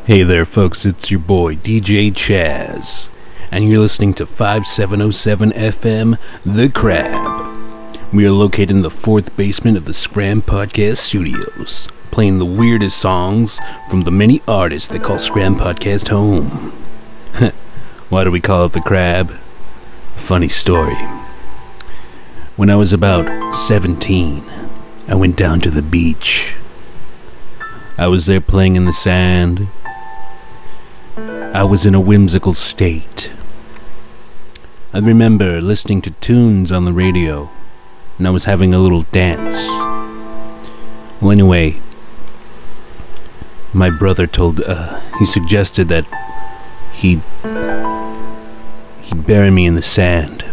Hey there, folks, it's your boy DJ Chaz, and you're listening to 5707 FM, The Crab. We are located in the fourth basement of the Scram Podcast Studios, playing the weirdest songs from the many artists that call Scram Podcast home. Why do we call it The Crab? Funny story. When I was about 17, I went down to the beach. I was there playing in the sand. I was in a whimsical state. I remember listening to tunes on the radio, and I was having a little dance. Well, anyway, my brother he suggested that he'd bury me in the sand,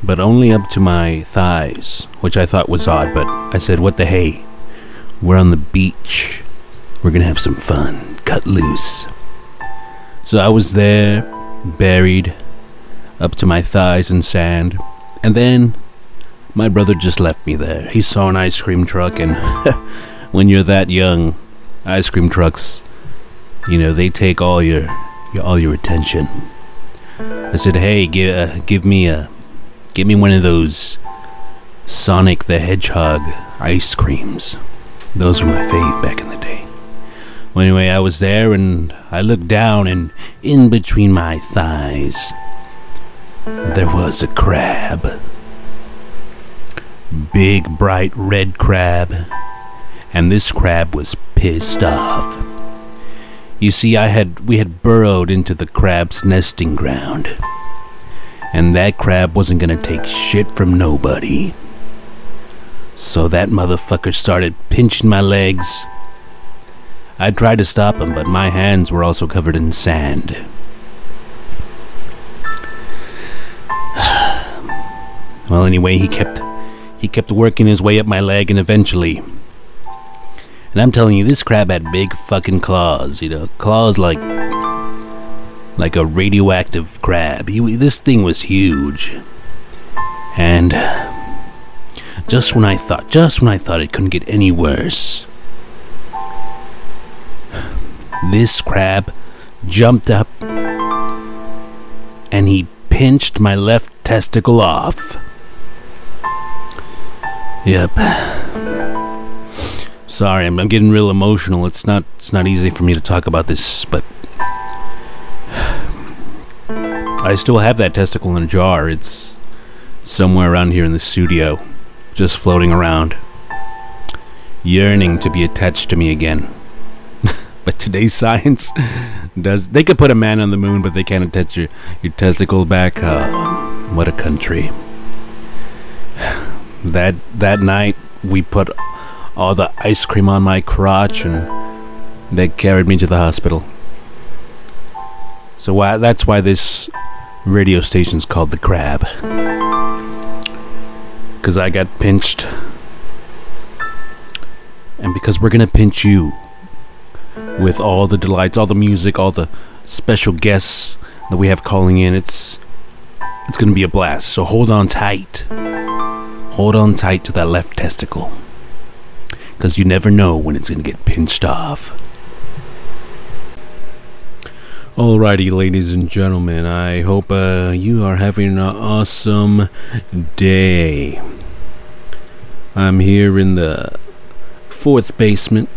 but only up to my thighs, which I thought was odd, but I said, what the hey, we're on the beach. We're gonna have some fun. Cut loose. So I was there, buried up to my thighs in sand, and then my brother just left me there. He saw an ice cream truck, and when you're that young, ice cream trucks, they take all your attention. I said, hey, give me one of those Sonic the Hedgehog ice creams. Those were my fave back in the day. Well, anyway, I was there, and I looked down, and in between my thighs, there was a crab. Big, bright red crab. And this crab was pissed off. You see, we had burrowed into the crab's nesting ground. And that crab wasn't gonna take shit from nobody. So that motherfucker started pinching my legs. I tried to stop him, but my hands were also covered in sand. Well, anyway, he kept working his way up my leg, and eventually, and I'm telling you, this crab had big fucking claws, claws like a radioactive crab. This thing was huge. And just when I thought it couldn't get any worse, this crab jumped up and he pinched my left testicle off. Yep. Sorry, I'm getting real emotional. It's not easy for me to talk about this, but I still have that testicle in a jar. It's somewhere around here in the studio, just floating around, yearning to be attached to me again. But today's science they could put a man on the moon, but they can't attach your testicle back. What a country. That night, we put all the ice cream on my crotch, and they carried me to the hospital. So that's why this radio station's called The Crab. Because I got pinched. And because we're gonna pinch you with all the delights, all the music, all the special guests that we have calling in. It's gonna be a blast. So hold on tight. Hold on tight to that left testicle, because you never know when it's gonna get pinched off. Alrighty, ladies and gentlemen, I hope you are having an awesome day. I'm here in the fourth basement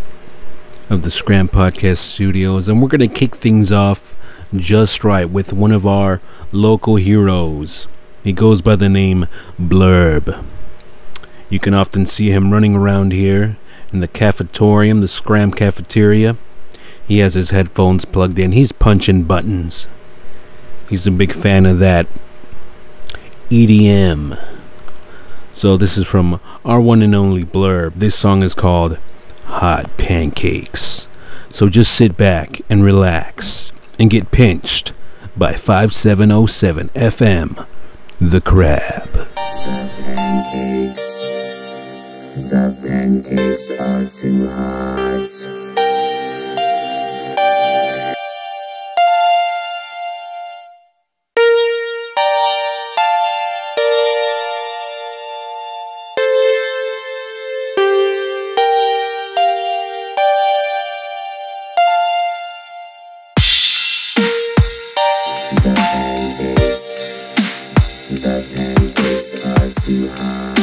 of the Scram Podcast Studios, and we're gonna kick things off just right with one of our local heroes. He goes by the name Blurb. You can often see him running around here in the cafetorium, the Scram cafeteria. He has his headphones plugged in. He's punching buttons. He's a big fan of that EDM. So this is from our one and only Blurb. This song is called Hot Pancakes. So just sit back and relax and get pinched by 5707 FM, The Crab. The pancakes are too hot. The pancakes are too hot.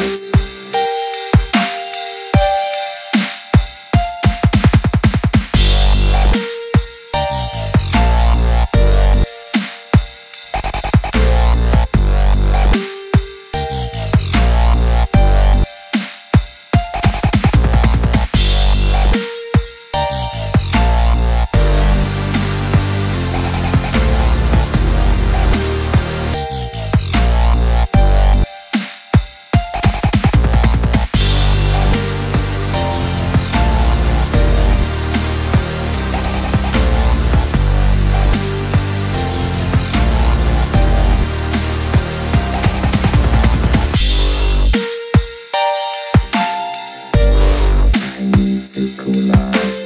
To cool off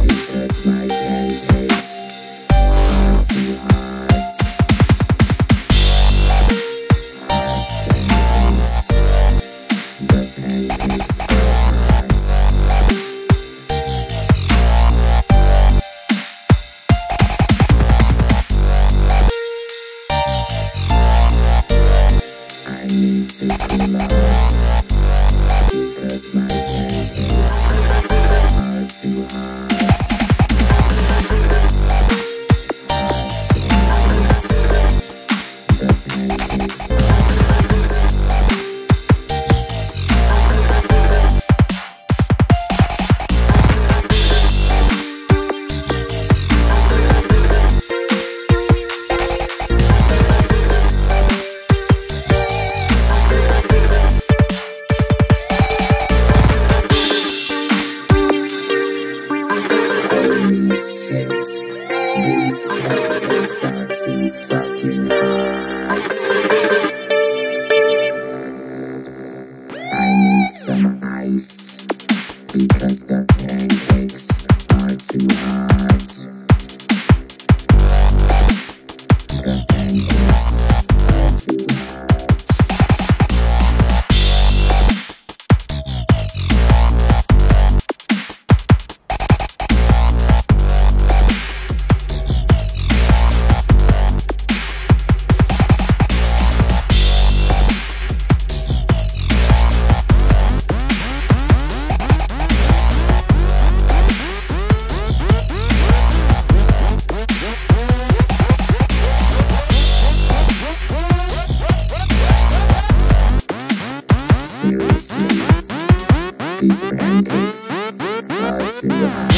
because my pancakes are too hot. Hot pancakes. The pancakes are hot. I need to cool off because my pancakes are too hot. Hot pancakes. The pancakes are hot. Holy shit, these pancakes are too fucking hot. I need some ice because the pancakes are too hot. The pancakes are too hot. Seriously, these pancakes are too hot.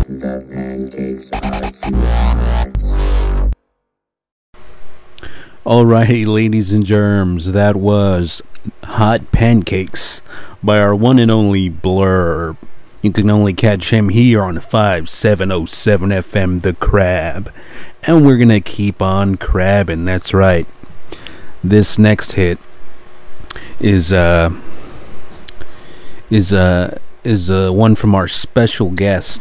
The pancakes are too hot. Alrighty, ladies and germs, that was Hot Pancakes by our one and only Blur. You can only catch him here on 5707 FM, The Crab. And we're gonna keep on crabbing, that's right. This next hit is one from our special guest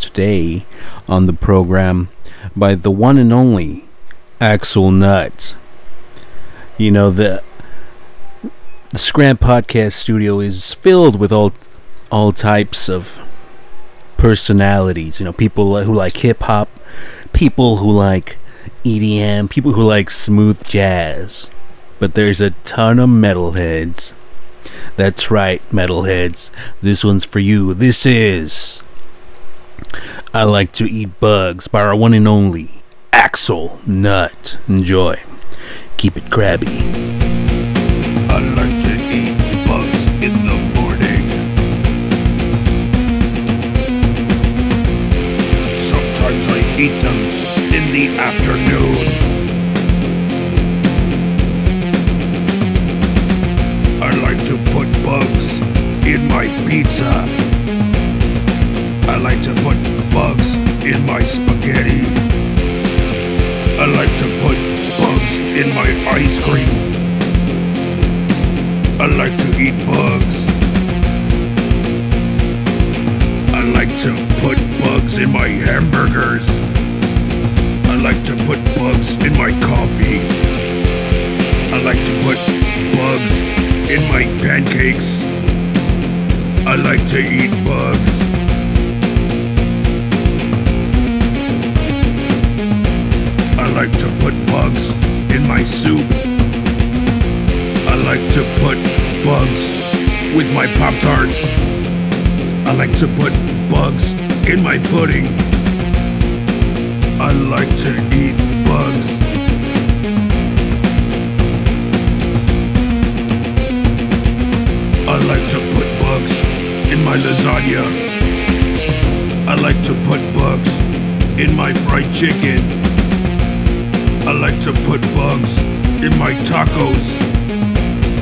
today on the program by the one and only Axel Nuts. You know, the Scram Podcast Studio is filled with all types of personalities. You know, people who like hip hop, people who like EDM, people who like smooth jazz. But there's a ton of metalheads. That's right, metalheads. This one's for you. This is I Like to Eat Bugs by our one and only Axel Nut. Enjoy. Keep it crabby. I like to eat bugs in the morning. Sometimes I eat them in the afternoon. I like to put bugs in my pizza. I like to put bugs in my spaghetti. I like to put bugs in my ice cream. I like to eat bugs. I like to put bugs in my hamburgers. I like to put bugs in my coffee. I like to put bugs in my pancakes. I like to eat bugs. I like to put bugs in my soup. I like to put bugs with my Pop-Tarts. I like to put bugs in my pudding. I like to eat bugs. I like to put bugs in my lasagna. I like to put bugs in my fried chicken. I like to put bugs in my tacos.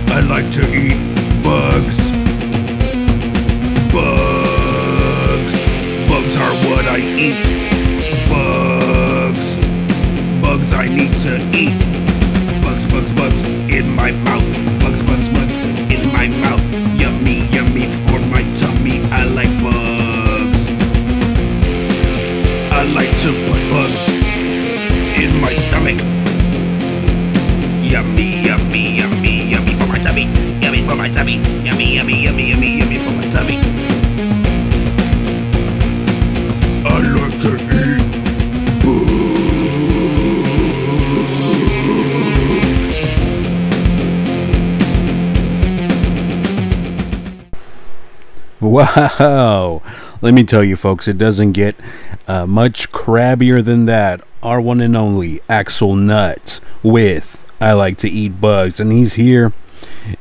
I like to eat bugs. Bugs. Bugs are what I eat. Bugs. Bugs I need to eat. Bugs, bugs, bugs in my mouth. Bugs, bugs, bugs in my mouth. Yummy, yummy for my tummy. I like bugs. I like to put bugs in my stomach. Yummy, yummy, yummy, yummy for my tummy. Yummy for my tummy. Yummy, yummy, yummy, yummy, yummy for my tummy. I like to eat bugs. Wow. Let me tell you, folks, it doesn't get much crabbier than that. Our one and only Axel Nuts with I Like to Eat Bugs. And he's here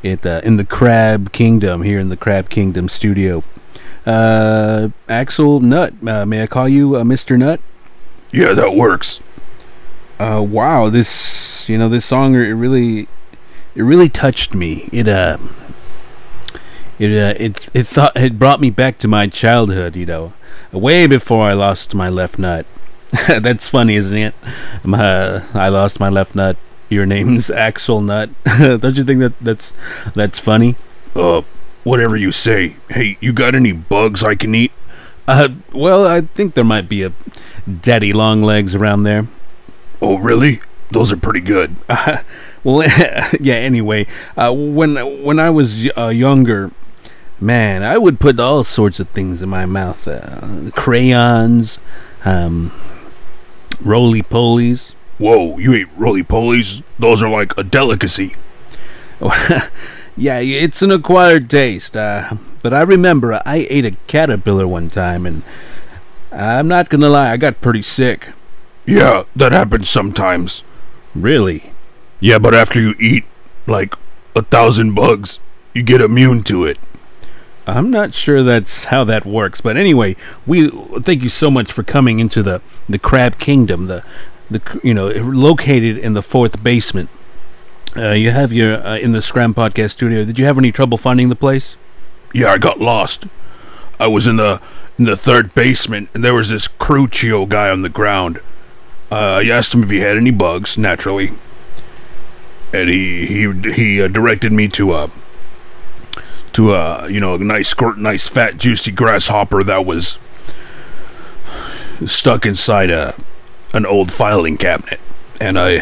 in the Crab Kingdom, here in the Crab Kingdom studio. Axel Nut, may I call you Mr. Nut? Yeah, that works. Wow, this song, it really touched me. It brought me back to my childhood, way before I lost my left nut. That's funny, isn't it? I lost my left nut. Your name's Axel Nut. Don't you think that's funny? Whatever you say. Hey, you got any bugs I can eat? Well, I think there might be a daddy long legs around there. Oh, really? Those are pretty good. Well, yeah. Anyway, when I was younger, man, I would put all sorts of things in my mouth. Crayons, roly-polies. Whoa, you ate roly-polies? Those are like a delicacy. Yeah, it's an acquired taste. But I remember I ate a caterpillar one time, and I'm not gonna lie, I got pretty sick. Yeah, that happens sometimes. Really? Yeah, but after you eat like 1,000 bugs, you get immune to it. I'm not sure that's how that works, but anyway, we thank you so much for coming into the Crab Kingdom, located in the 4th basement. You have your in the Scram Podcast studio. Did you have any trouble finding the place? Yeah, I got lost. I was in the 3rd basement, and there was this Crucio guy on the ground. I asked him if he had any bugs, naturally, and he directed me to a nice fat juicy grasshopper that was stuck inside an old filing cabinet, and I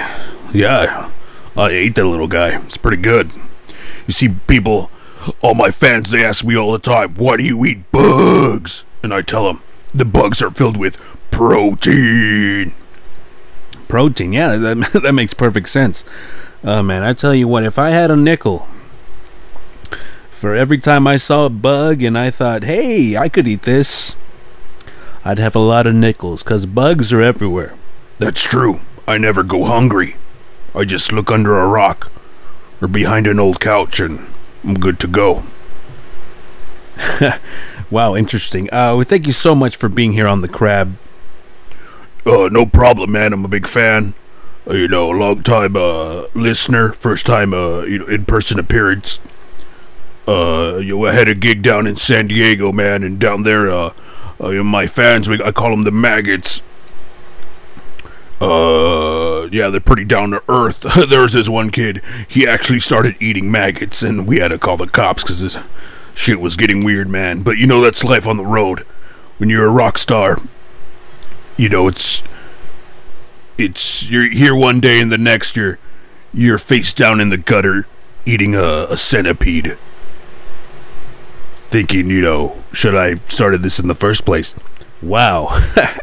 ate that little guy. It's pretty good. You see, people, all my fans, they ask me all the time, why do you eat bugs? And I tell them the bugs are filled with protein. Protein, yeah, that makes perfect sense. Man, I tell you what, if I had a nickel for every time I saw a bug and I thought, hey, I could eat this, I'd have a lot of nickels, because bugs are everywhere. That's true. I never go hungry. I just look under a rock or behind an old couch and I'm good to go. Wow, interesting. Thank you so much for being here on the Crab. No problem, man. I'm a big fan. Long time listener, first time in-person appearance. I had a gig down in San Diego, man, and down there, my fans, I call them the maggots. Yeah, they're pretty down to earth. There's this one kid, he actually started eating maggots, and we had to call the cops because this shit was getting weird, man. But you know, that's life on the road. When you're a rock star, you know, it's you're here one day and the next you're face down in the gutter eating a centipede. Thinking, you know, should I started this in the first place? Wow,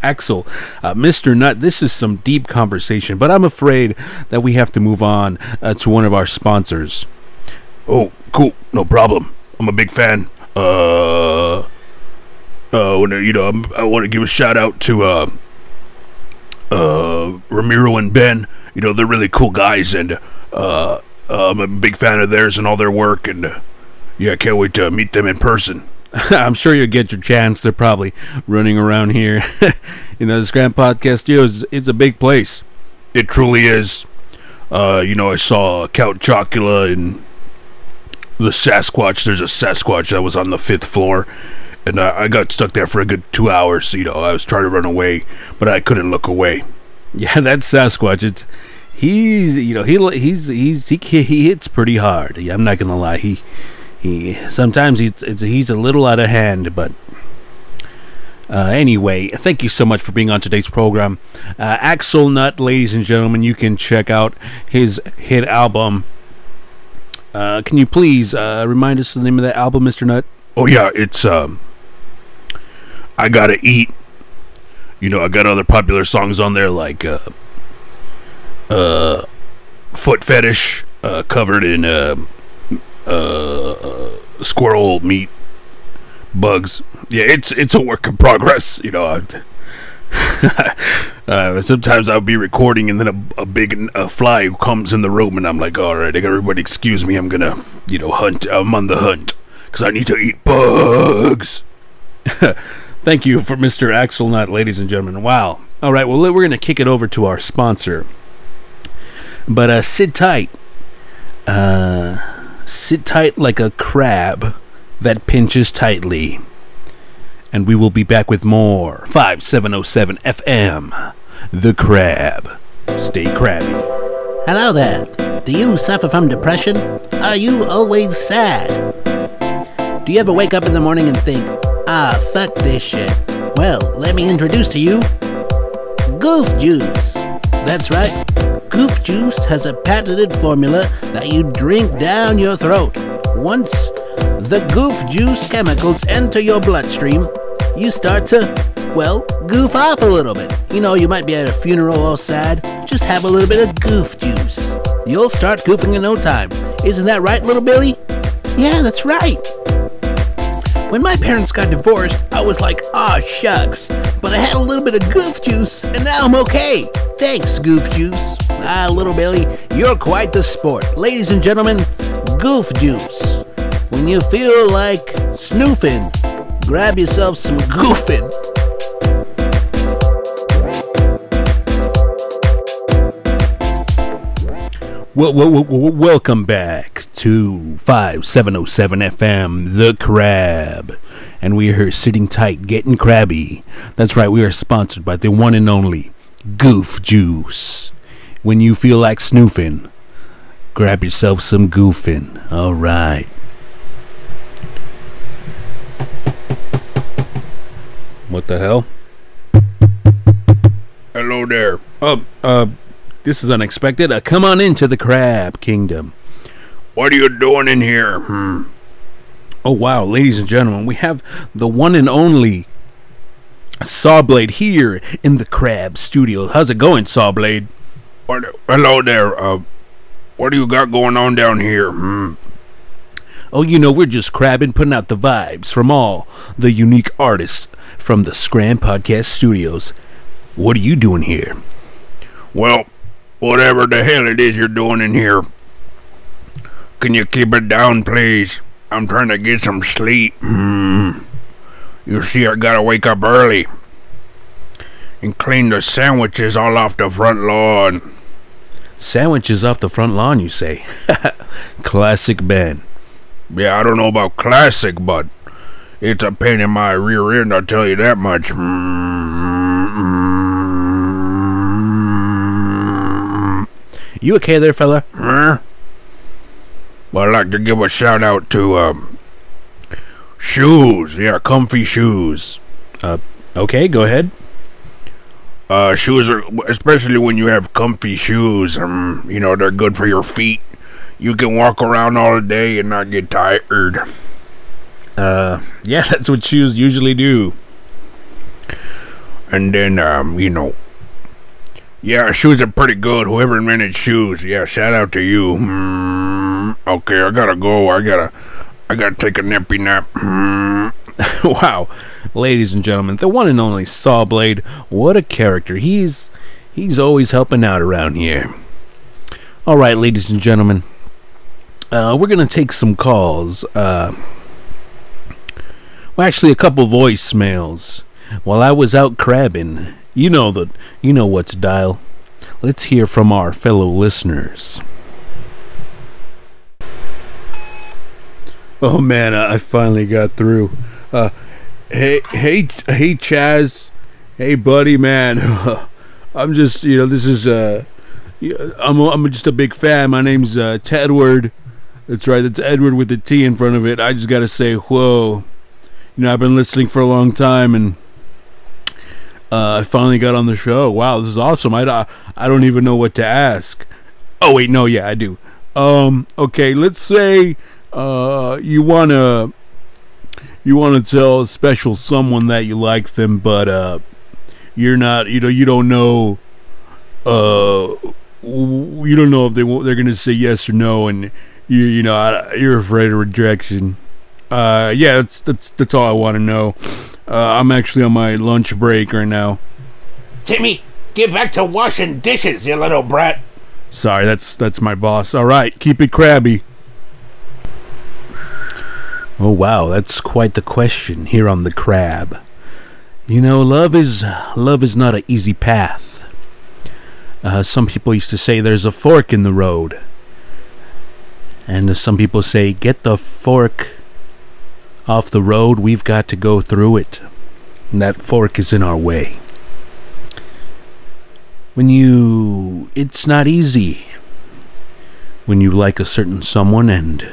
Axel, Mr. Nut, this is some deep conversation, but I'm afraid that we have to move on to one of our sponsors. Oh, cool, no problem. I'm a big fan. I want to give a shout out to Ramiro and Ben. You know, they're really cool guys, and I'm a big fan of theirs and all their work, and yeah, I can't wait to meet them in person. I'm sure you'll get your chance. They're probably running around here. You know, this Grand Podcast Studio is a big place. It truly is. You know, I saw Count Chocula and the Sasquatch. There's a Sasquatch that was on the 5th floor, and I got stuck there for a good 2 hours. You know, I was trying to run away, but I couldn't look away. Yeah, that Sasquatch. He hits pretty hard. I'm not gonna lie. He sometimes he's a little out of hand, but anyway, thank you so much for being on today's program. Axel Nut, ladies and gentlemen, you can check out his hit album. Can you please remind us the name of that album, Mr. Nut? Oh yeah, it's I Gotta Eat. You know, I got other popular songs on there like Foot Fetish, covered in squirrel meat bugs. Yeah, it's a work in progress, you know. Sometimes I'll be recording and then a big fly comes in the room and I'm like, all right, everybody excuse me, I'm gonna, you know, I'm on the hunt because I need to eat bugs. Thank you for Mr. Axel Nut, ladies and gentlemen. Wow. All right, well, we're gonna kick it over to our sponsor, but sit tight. Sit tight like a crab that pinches tightly. And we will be back with more 5707 FM, The Crab. Stay crabby. Hello there. Do you suffer from depression? Are you always sad? Do you ever wake up in the morning and think, fuck this shit? Well, let me introduce to you Goof Juice. That's right. Goof Juice has a patented formula that you drink down your throat. Once the Goof Juice chemicals enter your bloodstream, you start to, well, goof off a little bit. You know, you might be at a funeral all sad. Just have a little bit of Goof Juice. You'll start goofing in no time. Isn't that right, little Billy? Yeah, that's right. When my parents got divorced, I was like, aw, shucks. But I had a little bit of Goof Juice, and now I'm okay. Thanks, Goof Juice. Little Billy, you're quite the sport. Ladies and gentlemen, Goof Juice. When you feel like snoofing, grab yourself some goofing. Welcome back to 5707 FM, The Crab. And we are here sitting tight, getting crabby. That's right, we are sponsored by the one and only Goof Juice. When you feel like snoofing, grab yourself some goofing. All right. What the hell? Hello there. This is unexpected. Come on into the Crab Kingdom. What are you doing in here? Oh, wow, ladies and gentlemen, we have the one and only Sawblade here in the Crab Studio. How's it going, Sawblade? Hello there. What do you got going on down here? Oh, you know, we're just crabbing, putting out the vibes from all the unique artists from the Scram Podcast Studios. What are you doing here? Well, whatever the hell it is you're doing in here, can you keep it down, please? I'm trying to get some sleep. You see, I gotta wake up early and clean the sandwiches all off the front lawn. Sandwiches off the front lawn, you say? Classic Ben. Yeah, I don't know about classic, but it's a pain in my rear end, I'll tell you that much. You okay there, fella? Well, I'd like to give a shout out to shoes. Yeah, comfy shoes. Okay, go ahead. Shoes are, especially when you have comfy shoes, they're good for your feet. You can walk around all day and not get tired. Yeah, that's what shoes usually do. And then, yeah, shoes are pretty good. Whoever invented shoes, yeah, shout out to you. Okay, I gotta go. I gotta take a nappy nap. Wow, ladies and gentlemen, the one and only Sawblade. What a character. He's always helping out around here. All right, ladies and gentlemen, we're gonna take some calls. Well, actually, a couple voicemails. While I was out crabbing, you know what to dial. Let's hear from our fellow listeners. Oh man, I finally got through. Hey, Chaz. Hey, buddy, man. I'm just, this is, I'm just a big fan. My name's Tedward. That's right, that's Edward with the T in front of it. I just gotta say, whoa. I've been listening for a long time, and I finally got on the show. Wow, this is awesome. I don't even know what to ask. Oh, wait, no, yeah, I do. Okay, let's say, you wanna tell a special someone that you like them, but you're not, you don't know if they're gonna say yes or no, and you're afraid of rejection. Yeah, that's all I want to know. I'm actually on my lunch break right now. Timmy, get back to washing dishes, you little brat. Sorry, that's my boss. All right, keep it crabby. Oh wow, that's quite the question here on the Crab. Love is not an easy path. Some people used to say there's a fork in the road, and some people say get the fork off the road. We've got to go through it, and that fork is in our way. It's not easy when you like a certain someone and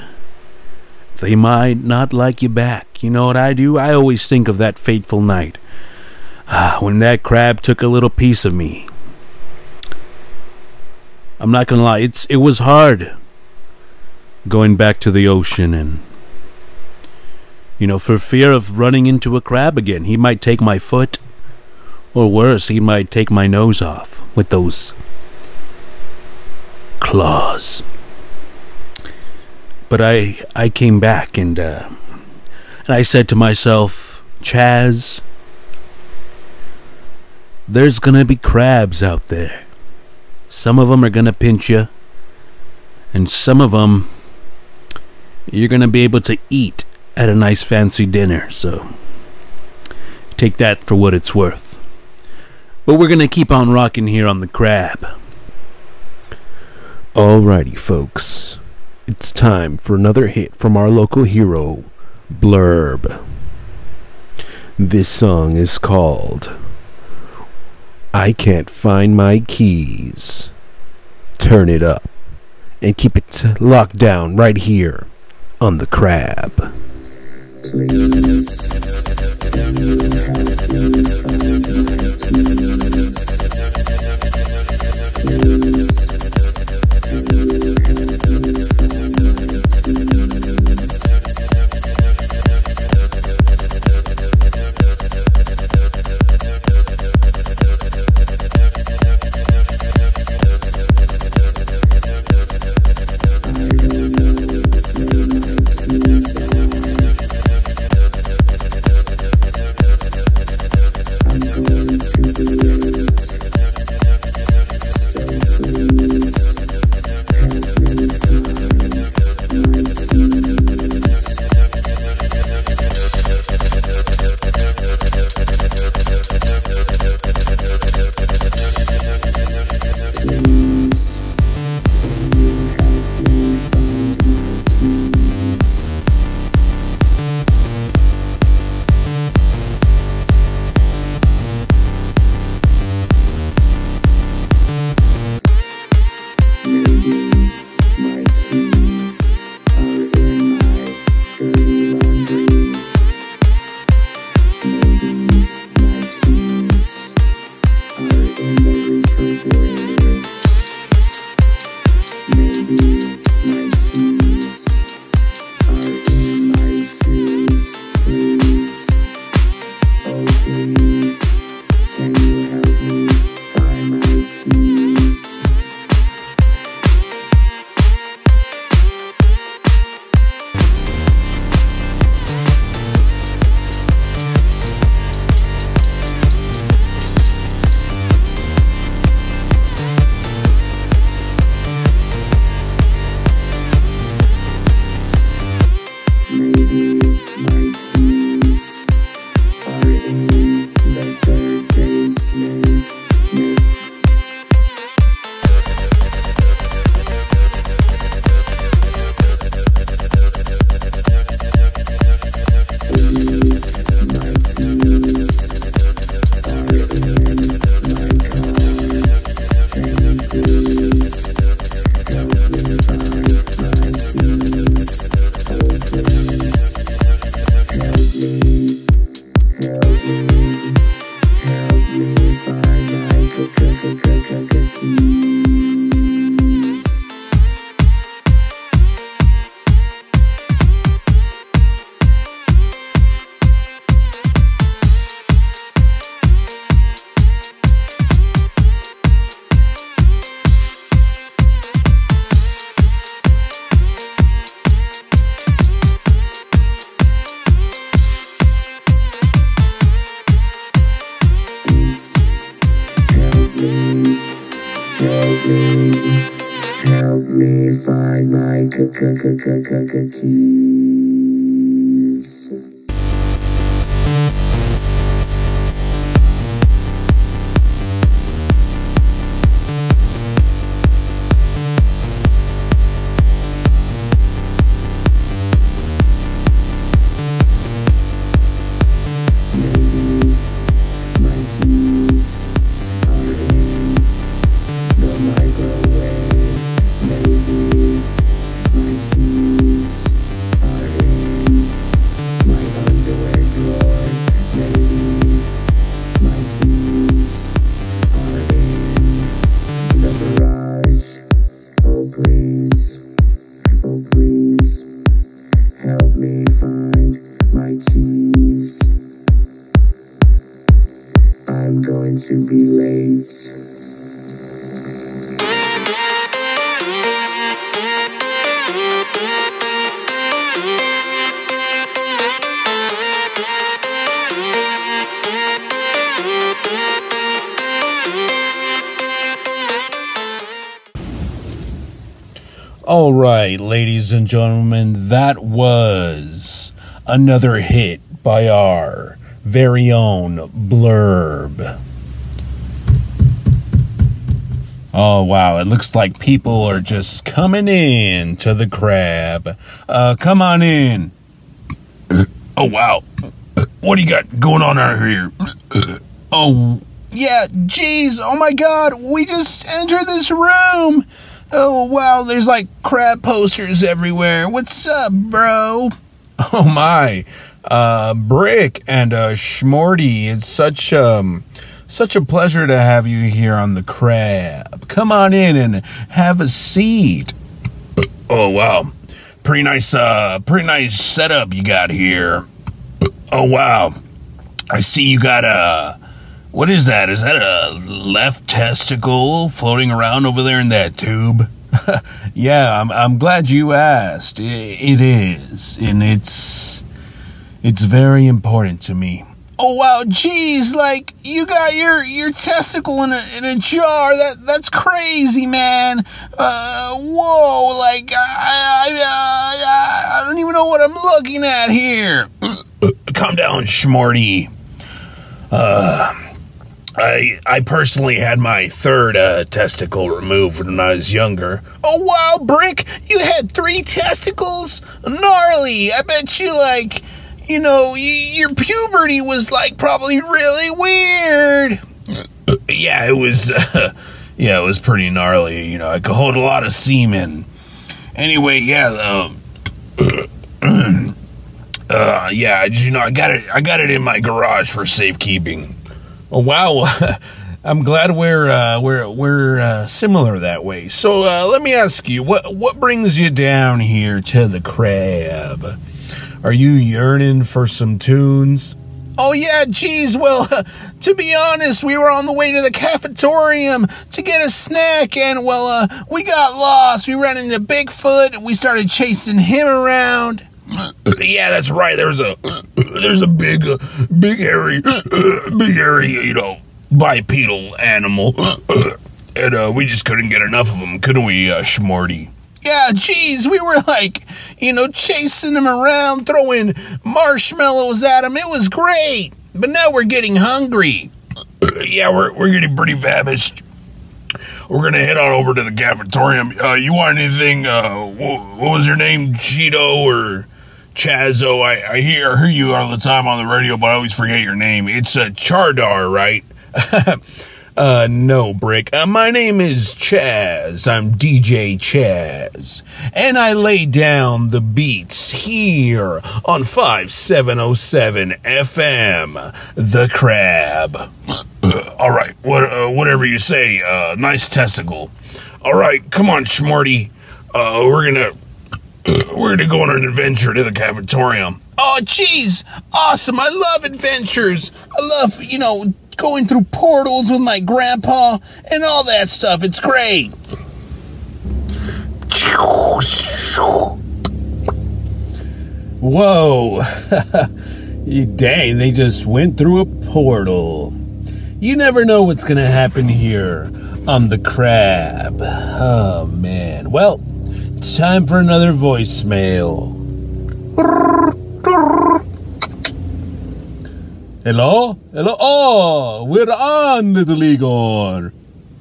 they might not like you back. You know what I do? I always think of that fateful night when that crab took a little piece of me. I'm not gonna lie, it was hard going back to the ocean and for fear of running into a crab again. He might take my foot, or worse, he might take my nose off with those claws. But I came back and I said to myself, Chaz, there's gonna be crabs out there. Some of them are gonna pinch you, and some of them you're gonna be able to eat at a nice fancy dinner. So take that for what it's worth. But we're gonna keep on rocking here on the Crab. Alrighty, folks. It's time for another hit from our local hero, Blurb. This song is called I Can't Find My Keys. Turn it up and keep it locked down right here on the Crab. Please, can you help me find my keys? Please, can you help me find my keys? I don't know where my keys are. I'm going to be late, so please Help me find my keys. Maybe my keys are in the microwave. Maybe my keys are in my underwear drawer. Maybe my keys are in the garage. Oh please, help me find my keys. I'm going to be late. All right, ladies and gentlemen, that was another hit by our very own Blurb. Oh, wow, it looks like people are just coming in to the Crab. Come on in. Oh, wow. What do you got going on out here? Oh, yeah, geez, oh my God, we just entered this room. Oh, wow, there's like crab posters everywhere. What's up, bro? Oh, my. Brick and Schmorty, it's such a pleasure to have you here on the Crab. Come on in and have a seat. Oh, wow. Pretty nice setup you got here. Oh, wow. I see you got what is that? Is that a left testicle floating around over there in that tube? Yeah, I'm glad you asked. It is, and it's very important to me. Oh wow, geez, like you got your testicle in a jar. That's crazy, man. Whoa, like I don't even know what I'm looking at here. Calm down, Schmorty. I personally had my third testicle removed when I was younger. Oh, wow, Brick, you had 3 testicles? Gnarly. I bet you, like, you know, your puberty was, like, probably really weird. Yeah, it was, it was pretty gnarly. You know, I could hold a lot of semen. Anyway, yeah, yeah, you know, I got it in my garage for safekeeping. Oh, wow. I'm glad we're similar that way. So let me ask you, what brings you down here to the Crab? Are you yearning for some tunes? Oh, yeah, geez, well, to be honest, we were on the way to the cafetorium to get a snack, and, well, we got lost. We ran into Bigfoot, and we started chasing him around. Yeah, that's right. There's a big hairy, you know, bipedal animal, and we just couldn't get enough of him, couldn't we, Schmorty? Yeah, geez, we were like, you know, chasing him around, throwing marshmallows at him. It was great, but now we're getting hungry. Yeah, we're getting pretty famished. We're gonna head on over to the cafetorium. You want anything? What was your name, Cheeto or Chazo? I hear you all the time on the radio, but I always forget your name. It's Chardar, right? No, Brick. My name is Chaz. I'm DJ Chaz. And I lay down the beats here on 5707 FM, The Crab. All right, whatever you say, nice testicle. All right, come on, Schmorty. We're gonna go on an adventure to the cafetorium. Oh, geez, awesome! I love adventures. I love, you know, going through portals with my grandpa and all that stuff. It's great. Whoa! Dang, they just went through a portal. You never know what's gonna happen here on the Crab. Oh, man. Well, time for another voicemail. Hello? Hello? Oh, we're on, little Igor.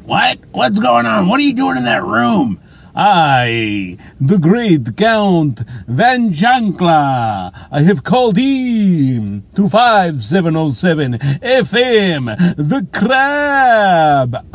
What? What's going on? What are you doing in that room? I, the great Count Van Jankla, I have called in to 5707 FM, the Crab.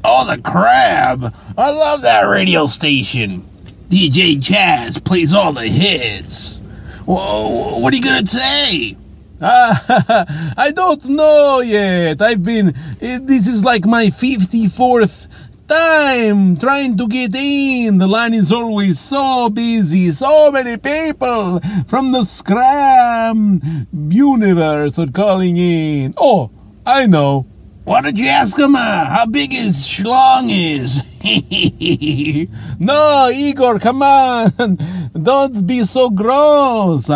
Oh, the Crab. I love that radio station. DJ Chaz plays all the hits. What are you going to say? I don't know yet. This is like my 54th time trying to get in. The line is always so busy. So many people from the Scram universe are calling in. Oh, I know. Why don't you ask him how big his schlong is? No, Igor, come on. Don't be so gross.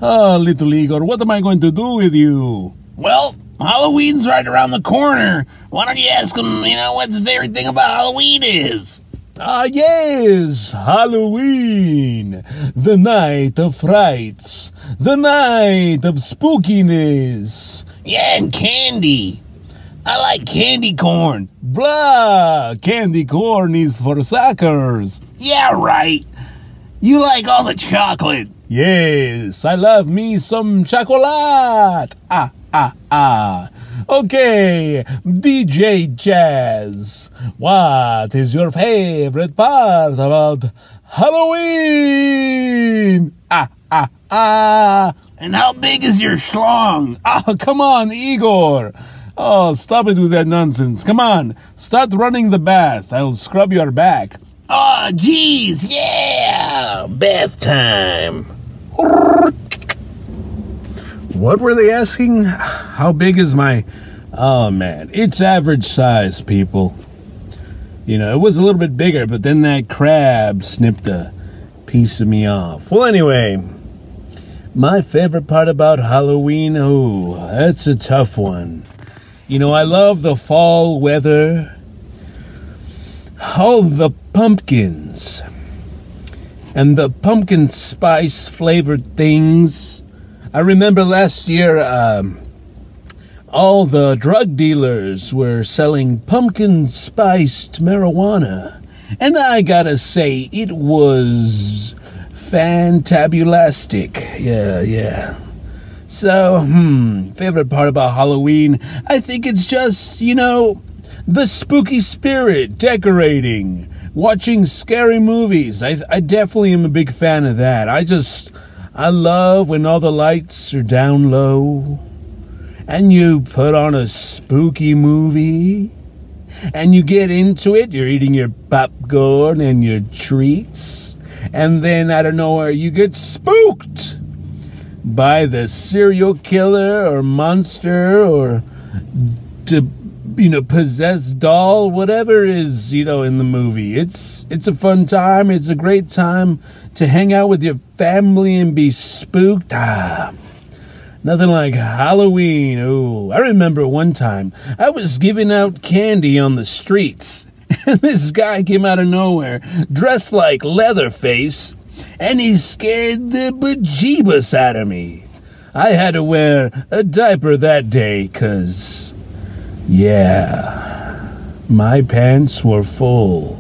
Oh, little Igor, what am I going to do with you? Well, Halloween's right around the corner. Why don't you ask him, what his favorite thing about Halloween is? Yes, Halloween, the night of frights, the night of spookiness. Yeah, and candy. I like candy corn. Blah, candy corn is for suckers. Yeah, right. You like all the chocolate. Yes, I love me some chocolate. Okay, DJ Jazz, what is your favorite part about Halloween? And how big is your schlong? Oh, come on, Igor. Oh, stop it with that nonsense. Come on, start running the bath. I'll scrub your back. Oh, geez, yeah, bath time. What were they asking? How big is my... Oh, man. It's average size, people. It was a little bit bigger, but then that crab snipped a piece of me off. Well, anyway, my favorite part about Halloween, that's a tough one. I love the fall weather. All the pumpkins. And the pumpkin spice flavored things. I remember last year, all the drug dealers were selling pumpkin spiced marijuana. And I gotta say, it was fantabulastic. Yeah. So, favorite part about Halloween, I think it's just, the spooky spirit, decorating, watching scary movies. I definitely am a big fan of that. I love when all the lights are down low and you put on a spooky movie and you get into it. You're eating your popcorn and your treats, and then out of nowhere you get spooked by the serial killer or monster or possessed doll, whatever is, in the movie. It's a fun time. It's a great time to hang out with your family and be spooked. Nothing like Halloween. Oh, I remember one time I was giving out candy on the streets, and this guy came out of nowhere, dressed like Leatherface, and he scared the bejeebus out of me. I had to wear a diaper that day, 'cause... yeah, my pants were full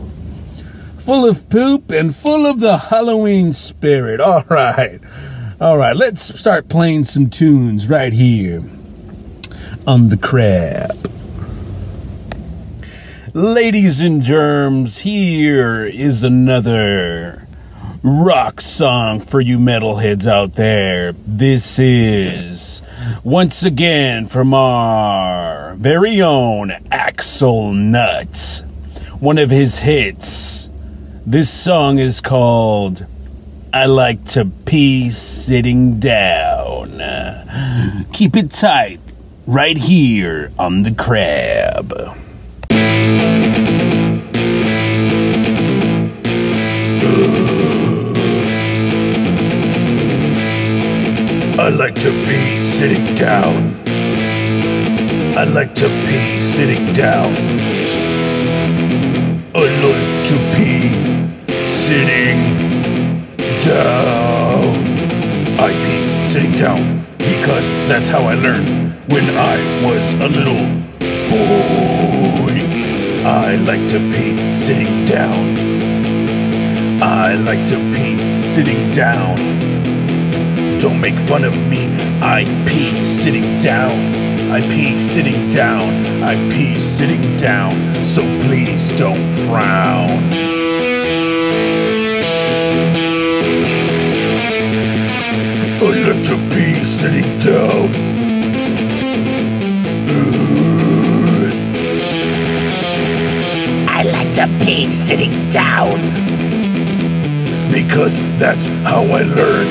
of poop and full of the Halloween spirit. All right, let's start playing some tunes right here on the Crab. Ladies and germs, here is another rock song for you metalheads out there. This is, once again, from our very own Axel Nuts, one of his hits. This song is called I Like to Pee Sitting Down. Keep it tight right here on the Crab. I like to be sitting down. I like to pee sitting down. I like to pee sitting down. I pee sitting down because that's how I learned when I was a little boy. I like to pee sitting down. I like to pee sitting down. Don't make fun of me. I pee sitting down. I pee sitting down. I pee sitting down. So please don't frown. I like to pee sitting down. I like to pee sitting down. Because that's how I learned.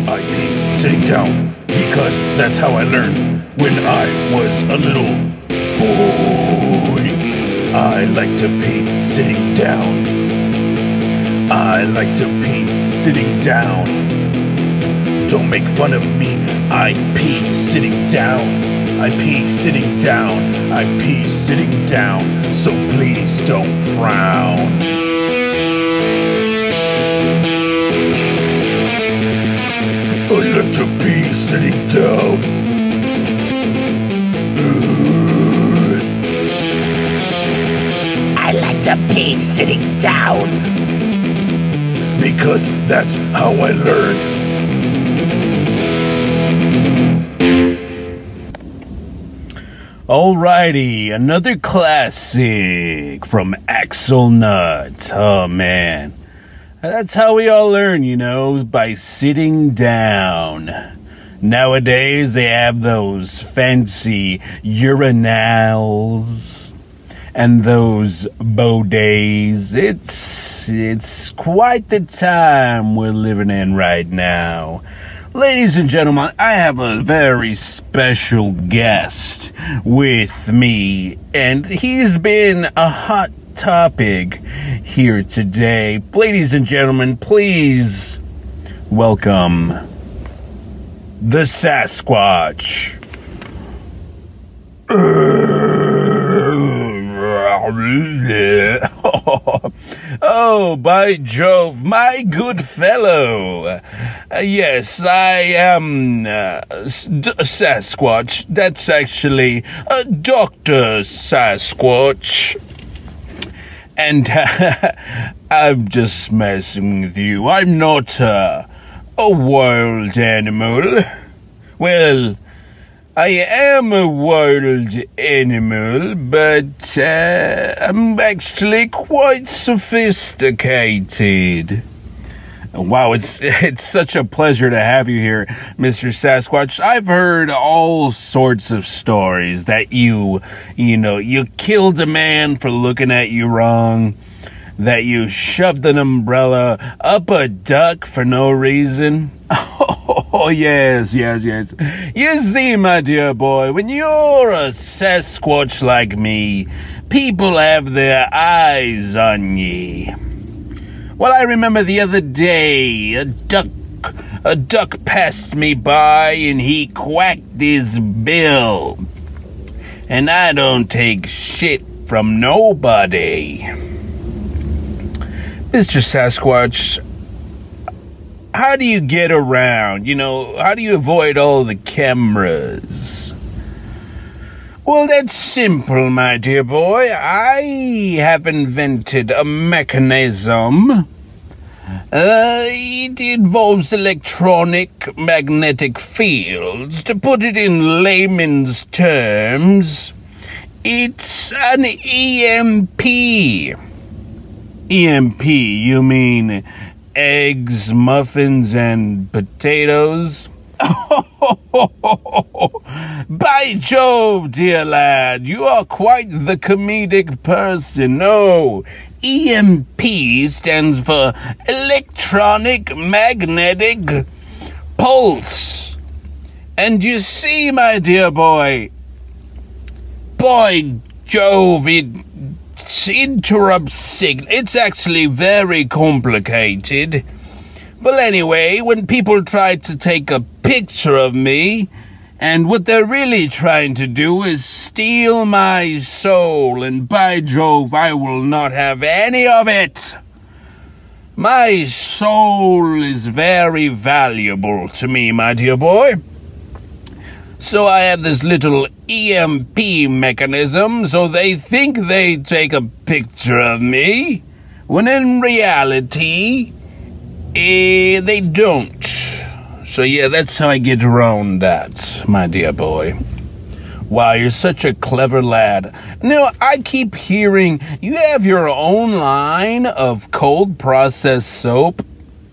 I pee sitting down because that's how I learned when I was a little boy. I like to pee sitting down. I like to pee sitting down. Don't make fun of me. I pee sitting down. I pee sitting down. I pee sitting down. So please don't frown. I like to pee sitting down. I like to pee sitting down. Because that's how I learned. Alrighty, another classic from Axel Nut. Oh man, that's how we all learn, you know, by sitting down. Nowadays they have those fancy urinals and those bidets. It's quite the time we're living in right now. Ladies and gentlemen, I have a very special guest with me, and he's been a hot topic here today. Ladies and gentlemen, please welcome the Sasquatch. Oh, by Jove, my good fellow. Yes, I am Sasquatch. That's actually Dr. Sasquatch. And I'm just messing with you. I'm not a wild animal. Well, I am a wild animal, but I'm actually quite sophisticated. Wow, it's such a pleasure to have you here, Mr. Sasquatch. I've heard all sorts of stories that you killed a man for looking at you wrong, that you shoved an umbrella up a duck for no reason. Oh, yes. You see, my dear boy, when you're a Sasquatch like me, people have their eyes on ye. Well, I remember the other day, a duck passed me by and he quacked his bill. And I don't take shit from nobody. Mr. Sasquatch, how do you get around? How do you avoid all the cameras? Well, that's simple, my dear boy. I have invented a mechanism. It involves electronic magnetic fields. To put it in layman's terms, it's an EMP. EMP, you mean eggs, muffins, and potatoes? By Jove, dear lad, you are quite the comedic person. No, EMP stands for electronic magnetic pulse. And you see, my dear boy, by Jove, it interrupts signal. It's actually very complicated. Well, anyway, when people try to take a picture of me, And what they're really trying to do is steal my soul, and by Jove, I will not have any of it. My soul is very valuable to me, my dear boy. So I have this little EMP mechanism, so they think they take a picture of me, when in reality, they don't. So yeah, that's how I get around that, my dear boy. Wow, you're such a clever lad. Now, I keep hearing you have your own line of cold processed soap.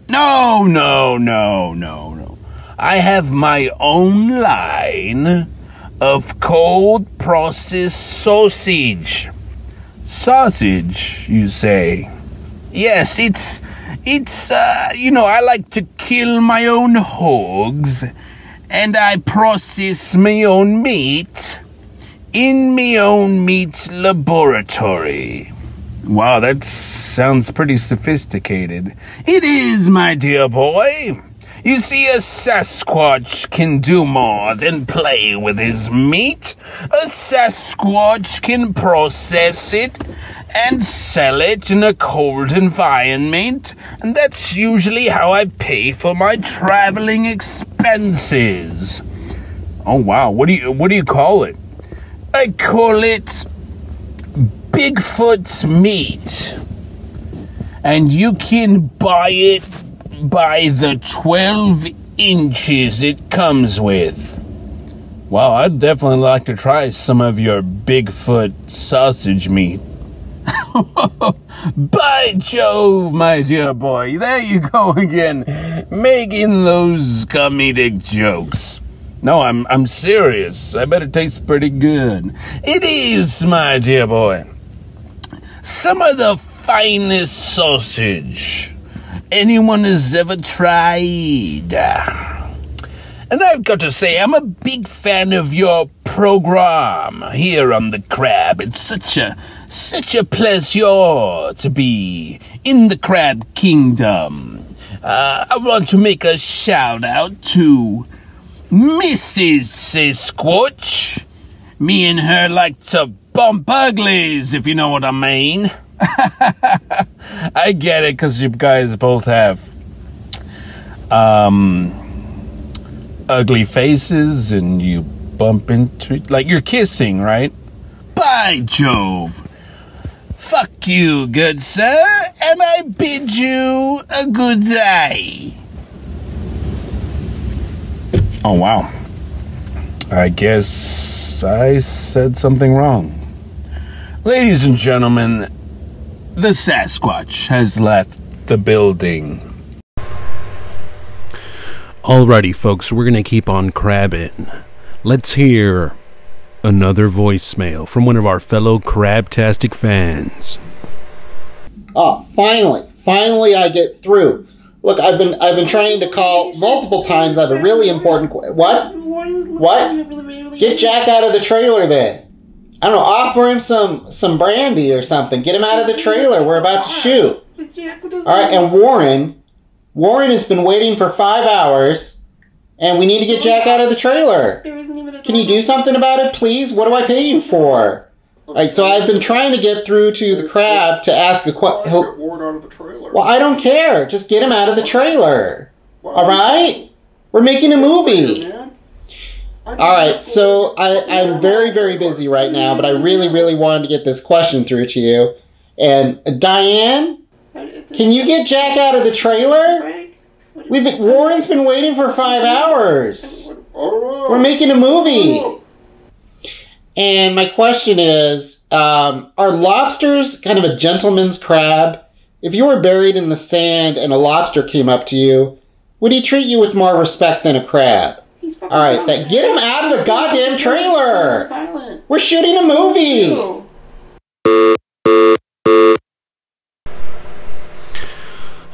No. I have my own line of cold processed sausage. Sausage, you say? Yes, it's I like to kill my own hogs, and I process my own meat in my own meat laboratory. Wow, that sounds pretty sophisticated. It is, my dear boy. You see, a Sasquatch can do more than play with his meat. A Sasquatch can process it and sell it in a cold environment, and that's usually how I pay for my traveling expenses. Oh wow, what do you call it? I call it Bigfoot's meat. And you can buy it by the 12 inches it comes with. Wow, I'd definitely like to try some of your Bigfoot sausage meat. By Jove, my dear boy, there you go again, making those comedic jokes. No, I'm serious. I bet it tastes pretty good. It is, my dear boy. Some of the finest sausage anyone has ever tried. And I've got to say, I'm a big fan of your program here on the Crab. It's such a pleasure to be in the Crab Kingdom. I want to make a shout out to Mrs. Sasquatch. Me and her like to bump uglies, if you know what I mean. I get it, because you guys both have ugly faces, and you bump into, like, you're kissing, right? By Jove. Fuck you, good sir, and I bid you a good day. Oh, wow. I guess I said something wrong. Ladies and gentlemen, the Sasquatch has left the building. Alrighty, folks, we're going to keep on crabbing. Let's hear another voicemail from one of our fellow Crabtastic fans. Oh, finally I get through. Look, I've been trying to call multiple times. I have a really important What? Get Jack out of the trailer then. I don't know, offer him some brandy or something. Get him out of the trailer. We're about to shoot. Alright, and Warren has been waiting for 5 hours, and we need to get Jack out of the trailer. Can you do something about it, please? What do I pay you for? Alright, so I've been trying to get through to the Crab to ask a question. Well, I don't care. Just get him out of the trailer. Alright? We're making a movie. Alright, so I'm very, very busy right now, but I really wanted to get this question through to you. And Diane, can you get Jack out of the trailer? Warren's been waiting for 5 hours. We're making a movie. And my question is, are lobsters kind of a gentleman's crab? If you were buried in the sand and a lobster came up to you, would he treat you with more respect than a crab? Alright, get him out of the goddamn trailer! We're shooting a movie!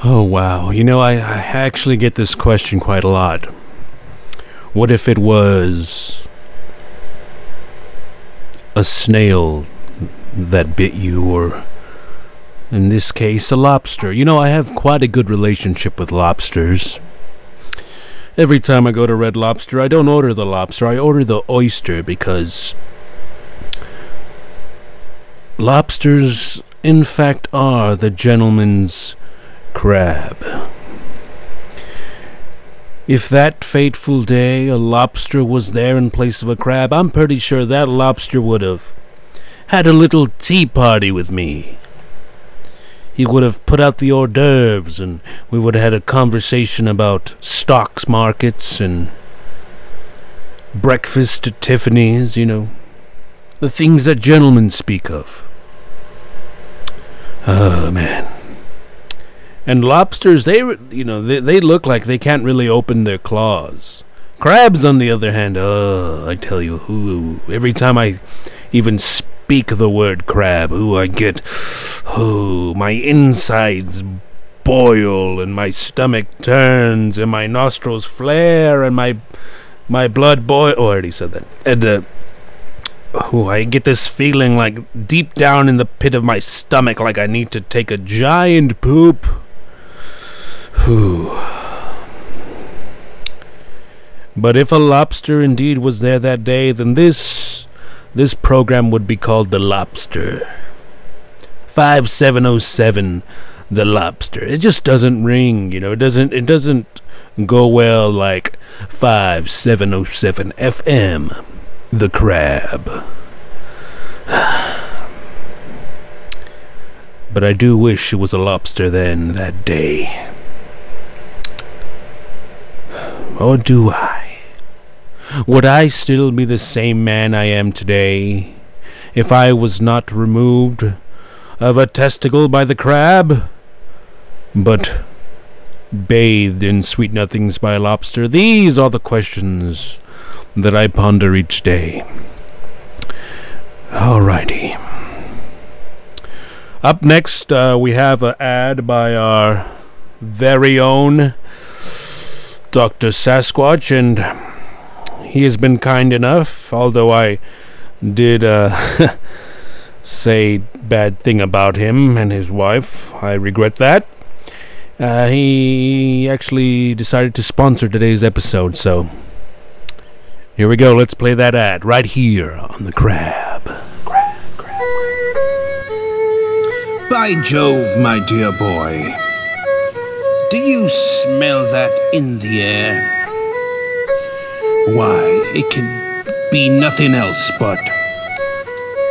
Oh, wow. You know, I actually get this question quite a lot. What if it was a snail that bit you, or in this case, a lobster? You know, I have quite a good relationship with lobsters. Every time I go to Red Lobster, I don't order the lobster, I order the oyster, because lobsters, in fact, are the gentleman's crab. If that fateful day a lobster was there in place of a crab, I'm pretty sure that lobster would have had a little tea party with me. He would have put out the hors d'oeuvres, and we would have had a conversation about stocks markets and breakfast at Tiffany's, you know, the things that gentlemen speak of. Oh, man. And lobsters, they look like they can't really open their claws. Crabs, on the other hand, I tell you, every time I even speak the word crab, I get, my insides boil, and my stomach turns, and my nostrils flare, and my blood boil. Oh, I already said that. And, I get this feeling like deep down in the pit of my stomach, like I need to take a giant poop. But if a lobster indeed was there that day, then this program would be called The Lobster. 5707, The Lobster. It just doesn't ring, you know. It doesn't go well like 5707 FM, The Crab. But I do wish it was a lobster then, that day. Or do I? Would I still be the same man I am today if I was not removed of a testicle by the crab, but bathed in sweet nothings by a lobster? These are the questions that I ponder each day. Alrighty. Up next, we have an ad by our very own Dr. Sasquatch, and he has been kind enough, although I did say bad thing about him and his wife. I regret that. He actually decided to sponsor today's episode, so here we go. Let's play that ad right here on the Crab. By Jove, my dear boy. Do you smell that in the air? Why, it can be nothing else but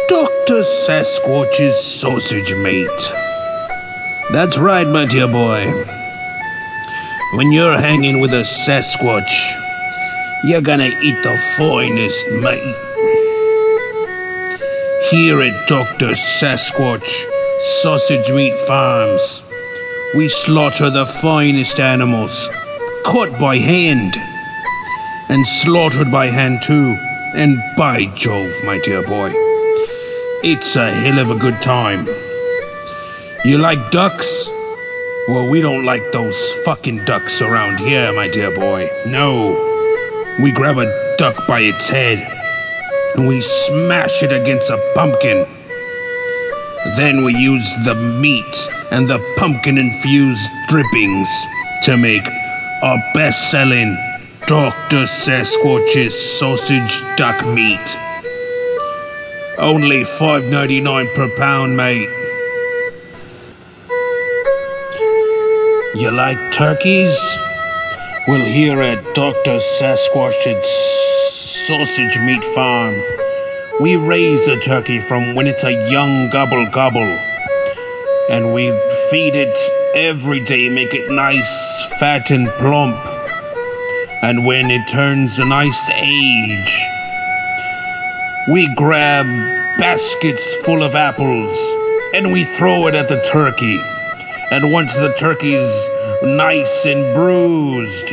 Dr. Sasquatch's sausage meat. That's right, my dear boy. When you're hanging with a Sasquatch, you're gonna eat the finest meat. Here at Dr. Sasquatch Sausage Meat Farms, we slaughter the finest animals, cut by hand, and slaughtered by hand too. And by Jove, my dear boy, it's a hell of a good time. You like ducks? Well, we don't like those fucking ducks around here, my dear boy. No, we grab a duck by its head, and we smash it against a pumpkin. Then we use the meat and the pumpkin-infused drippings to make our best-selling Dr. Sasquatch's sausage duck meat. Only $5.99 per pound, mate. You like turkeys? Well, here at Dr. Sasquatch's Sausage Meat Farm, we raise a turkey from when it's a young gobble, and we feed it every day, make it nice, fat, and plump. And when it turns a nice age, we grab baskets full of apples and we throw it at the turkey. And once the turkey's nice and bruised,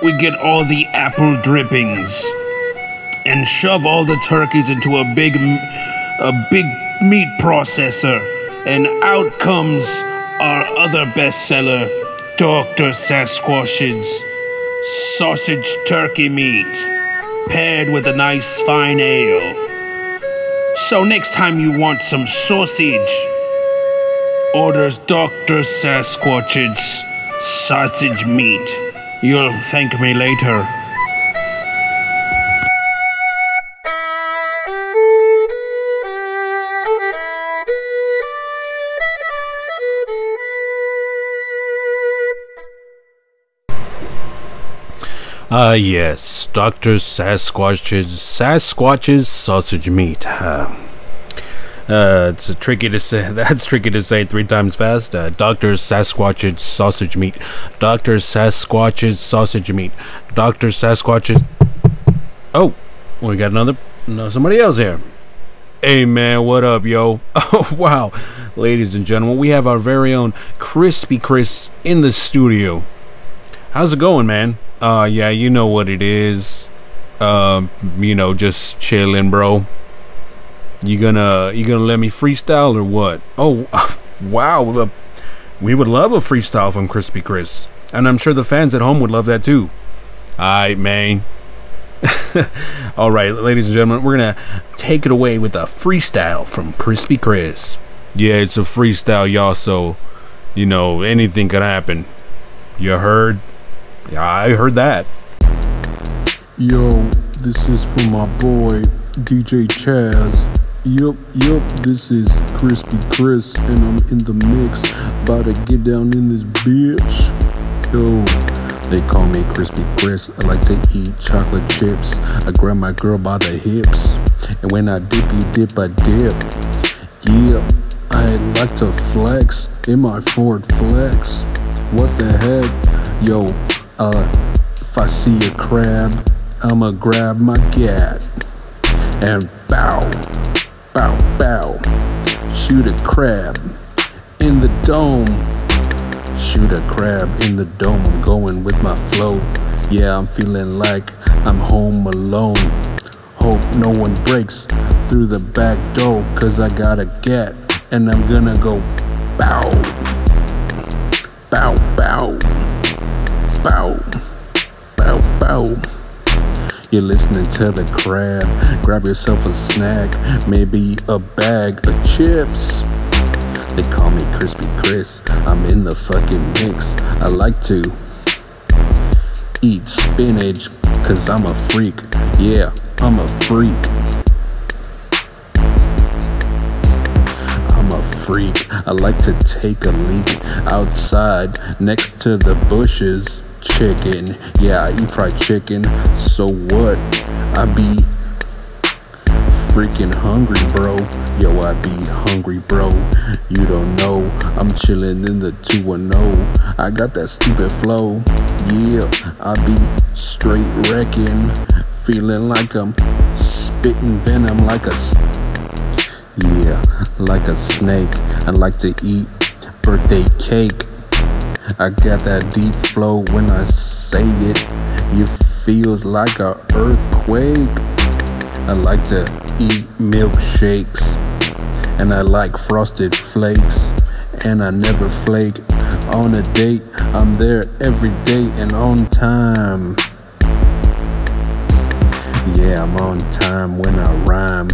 we get all the apple drippings and shove all the turkeys into a big meat processor, and out comes our other bestseller, Dr. Sasquatch's sausage turkey meat, paired with a nice fine ale. So next time you want some sausage, orders Dr. Sasquatch's sausage meat. You'll thank me later. Yes, Dr. Sasquatch's sausage meat. It's tricky to say. That's tricky to say 3 times fast. Dr. Sasquatch's sausage meat. Dr. Sasquatch's sausage meat. Dr. Sasquatch's. Oh, we got somebody else here. Hey man, what up, yo? Oh wow, ladies and gentlemen, we have our very own Crispy Chris in the studio. How's it going, man? Yeah, you know what it is. Just chilling, bro. You gonna let me freestyle or what? Oh, wow. We would love a freestyle from Crispy Chris. And I'm sure the fans at home would love that too. Alright, man. Alright, ladies and gentlemen, we're gonna take it away with a freestyle from Crispy Chris. Yeah, it's a freestyle, y'all, so, anything could happen. You heard? Yeah, I heard that. Yo, this is for my boy, DJ Chaz. Yup, this is Crispy Chris, and I'm in the mix, about to get down in this bitch. Yo, they call me Crispy Chris, I like to eat chocolate chips, I grab my girl by the hips, and when I dip, you dip, I dip. Yeah, I like to flex, in my Ford Flex. What the heck? Yo, if I see a crab, I'ma grab my gat, and bow. Bow, bow, shoot a crab in the dome. Shoot a crab in the dome, I'm going with my flow. Yeah, I'm feeling like I'm home alone. Hope no one breaks through the back door, cause I got a gat, and I'm gonna go bow. Bow, bow, bow, bow, bow. You're listening to the crab. Grab yourself a snack, maybe a bag of chips. They call me Crispy Chris, I'm in the fucking mix. I like to eat spinach, cause I'm a freak. Yeah, I'm a freak. I'm a freak. I like to take a leak outside next to the bushes. Chicken, yeah, I eat fried chicken, so what? I be freaking hungry, bro. Yo, I be hungry, bro. You don't know, I'm chilling in the 210. I got that stupid flow. Yeah, I be straight wrecking, feeling like I'm spitting venom like a snake. I like to eat birthday cake. I got that deep flow when I say it. You feels like a earthquake. I like to eat milkshakes, and I like frosted flakes, and I never flake. On a date, I'm there every day and on time. Yeah, I'm on time when I rhyme.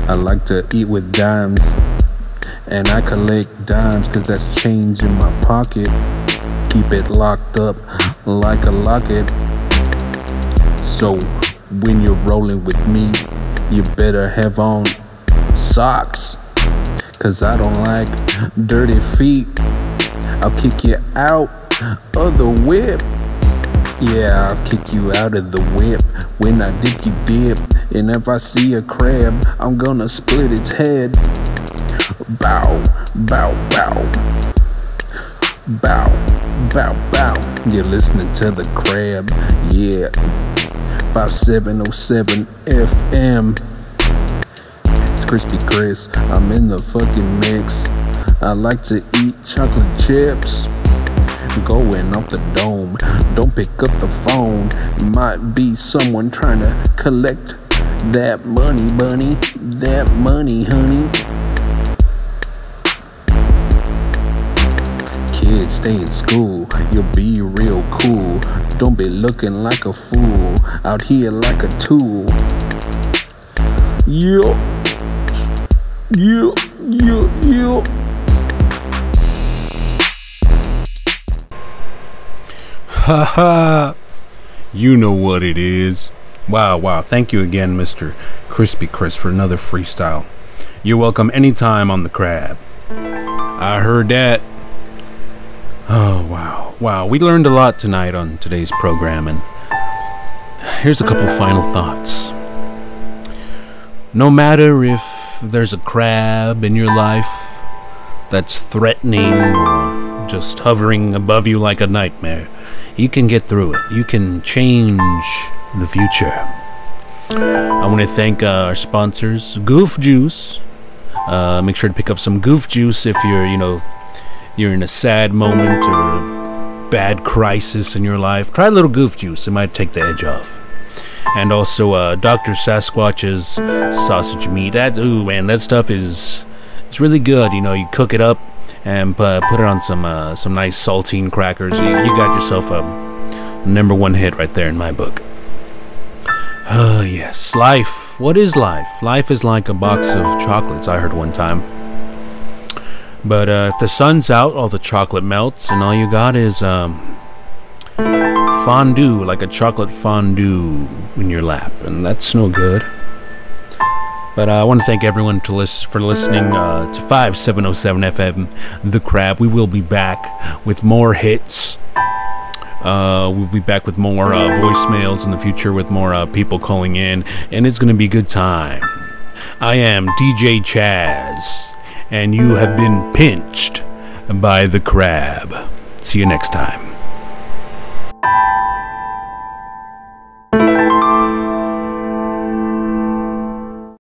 I like to eat with dimes, and I collect dimes cause that's change in my pocket. Keep it locked up like a locket. So when you're rolling with me, you better have on socks, cause I don't like dirty feet. I'll kick you out of the whip. Yeah, I'll kick you out of the whip when I dip you dip. And if I see a crab, I'm gonna split its head. Bow, bow, bow. Bow, bow, bow. You're listening to the crab, yeah. 5707 FM. It's Crispy Chris, I'm in the fucking mix. I like to eat chocolate chips. Going off the dome, don't pick up the phone. Might be someone trying to collect that money, bunny. That money, honey. Kids, stay in school, you'll be real cool. Don't be looking like a fool, out here like a tool. Yeah, yeah, yeah, yeah. Ha! You know what it is. Wow. Thank you again, Mr. Crispy Chris, for another freestyle. You're welcome anytime on the Crab. I heard that. Oh, wow. We learned a lot tonight on today's program, and here's a couple final thoughts. No matter if there's a crab in your life that's threatening or just hovering above you like a nightmare, you can get through it. You can change the future. I want to thank our sponsors, Goof Juice. Make sure to pick up some Goof Juice if you're in a sad moment or a bad crisis in your life. Try a little Goof Juice. It might take the edge off. And also Dr. Sasquatch's sausage meat. That stuff it's really good. You cook it up and put it on some nice saltine crackers. You got yourself a #1 hit right there in my book. Yes, life. What is life? Life is like a box of chocolates, I heard one time. But if the sun's out, all the chocolate melts, and all you got is fondue, like a chocolate fondue in your lap, and that's no good. But I want to thank everyone for listening to 5707 FM, The Crab. We will be back with more hits. We'll be back with more voicemails in the future, with more people calling in, and it's going to be a good time. I am DJ Chaz, and you have been pinched by The Crab. See you next time.